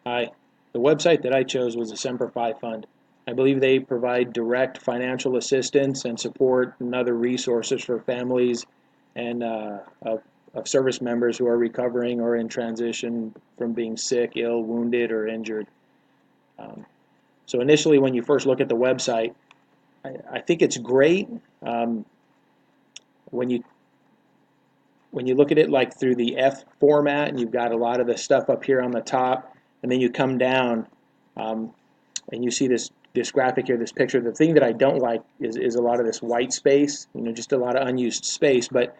Hi. The website that I chose was the Semper Fi Fund. I believe they provide direct financial assistance and support and other resources for families and of service members who are recovering or in transition from being sick, ill, wounded, or injured. Um, so initially, when you first look at the website, I think it's great. Um, when you when you look at it like through the F format, and you've got a lot of the stuff up here on the top, and then you come down, um, and you see this graphic here, this picture. The thing that I don't like is a lot of this white space, just a lot of unused space. But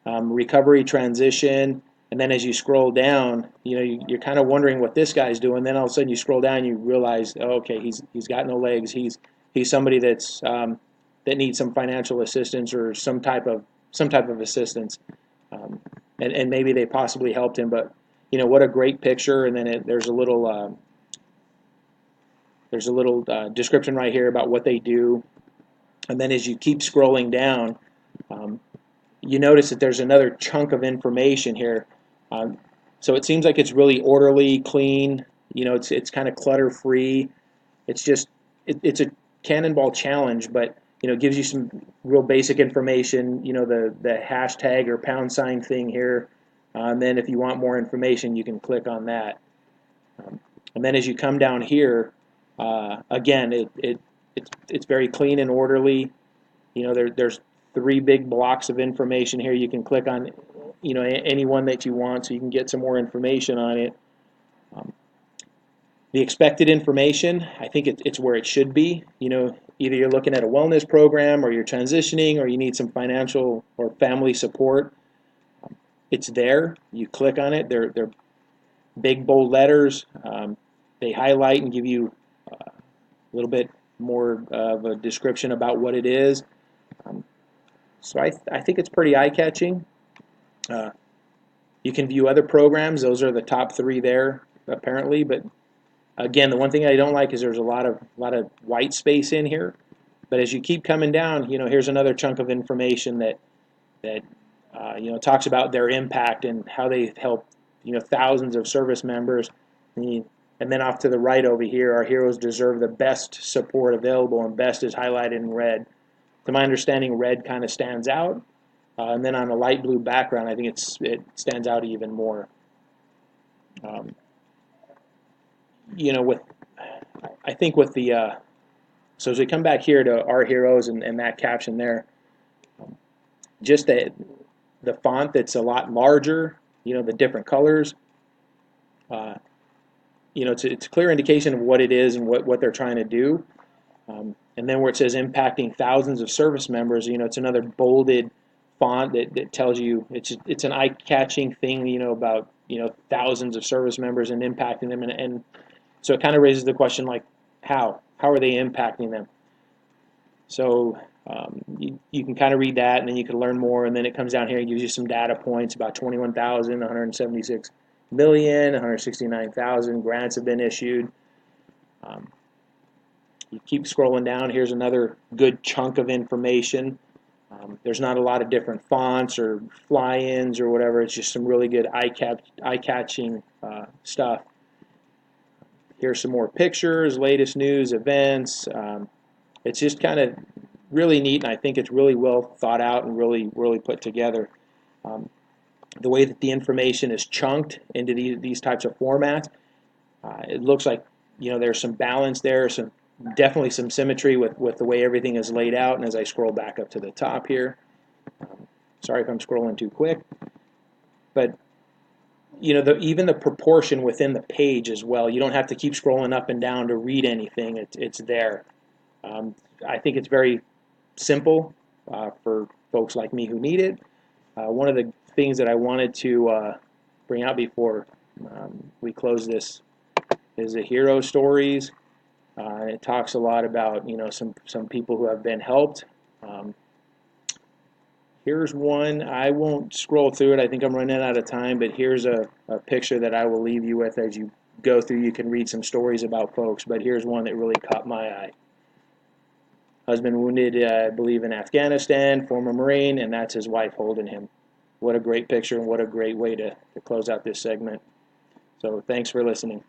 recovery, transition, and then as you scroll down, you're kind of wondering what this guy's doing. Then all of a sudden you scroll down, and you realize, oh, okay, he's got no legs. He's somebody that needs some financial assistance or some type of assistance, um, and maybe they possibly helped him. But what a great picture. And then there's a little description right here about what they do. And then as you keep scrolling down, um, you notice that there's another chunk of information here. Um, so it seems like it's really orderly, clean. It's kind of clutter free. It's a cannonball challenge, but it gives you some real basic information. The hashtag or pound sign thing here. And then if you want more information, you can click on that. Um, and then as you come down here, again, it's very clean and orderly. There's three big blocks of information here. You can click on, any one that you want, so you can get some more information on it. Um, the expected information, I think it's where it should be. Either you're looking at a wellness program, or you're transitioning, or you need some financial or family support. It's there. You click on it. They're big bold letters. They highlight and give you a little bit more of a description about what it is. Um, so I think it's pretty eye-catching. Uh, you can view other programs. Those are the top three there, apparently. But again, the one thing I don't like is there's a lot of white space in here. But as you keep coming down, here's another chunk of information that talks about their impact and how they help thousands of service members. And then off to the right over here, our heroes deserve the best support available, and best is highlighted in red. To my understanding, red kind of stands out. And then on a light blue background, I think it stands out even more. Um, with I think with the so as we come back here to our heroes and that caption there, just the font that's a lot larger, the different colors, uh, it's a clear indication of what it is and what they're trying to do. And then where it says impacting thousands of service members, it's another bolded font that tells you it's an eye-catching thing, about thousands of service members and impacting them, and so it kind of raises the question, like, how are they impacting them? So you can kind of read that, and then you can learn more, and then it comes down here and gives you some data points about 21,000, 176 million, 169,000 grants have been issued. Um, you keep scrolling down. Here's another good chunk of information. There's not a lot of different fonts or fly-ins or whatever. It's just some really good eye-catching stuff. Here's some more pictures, latest news, events. It's just kind of really neat, and I think it's really well thought out and really put together. Um, the way that the information is chunked into these types of formats, it looks like there's some balance there, definitely some symmetry with the way everything is laid out. And as I scroll back up to the top here, sorry if I'm scrolling too quick, but even the proportion within the page as well. You don't have to keep scrolling up and down to read anything. It's there. I think it's very simple for folks like me who need it. One of the things that I wanted to bring out before we close this is the hero stories. It talks a lot about some people who have been helped. Here's one. I won't scroll through it. I think I'm running out of time, but here's a picture that I will leave you with as you go through. You can read some stories about folks, but here's one that really caught my eye. Husband wounded, I believe, in Afghanistan, former Marine, and that's his wife holding him. What a great picture, and what a great way to close out this segment. So thanks for listening.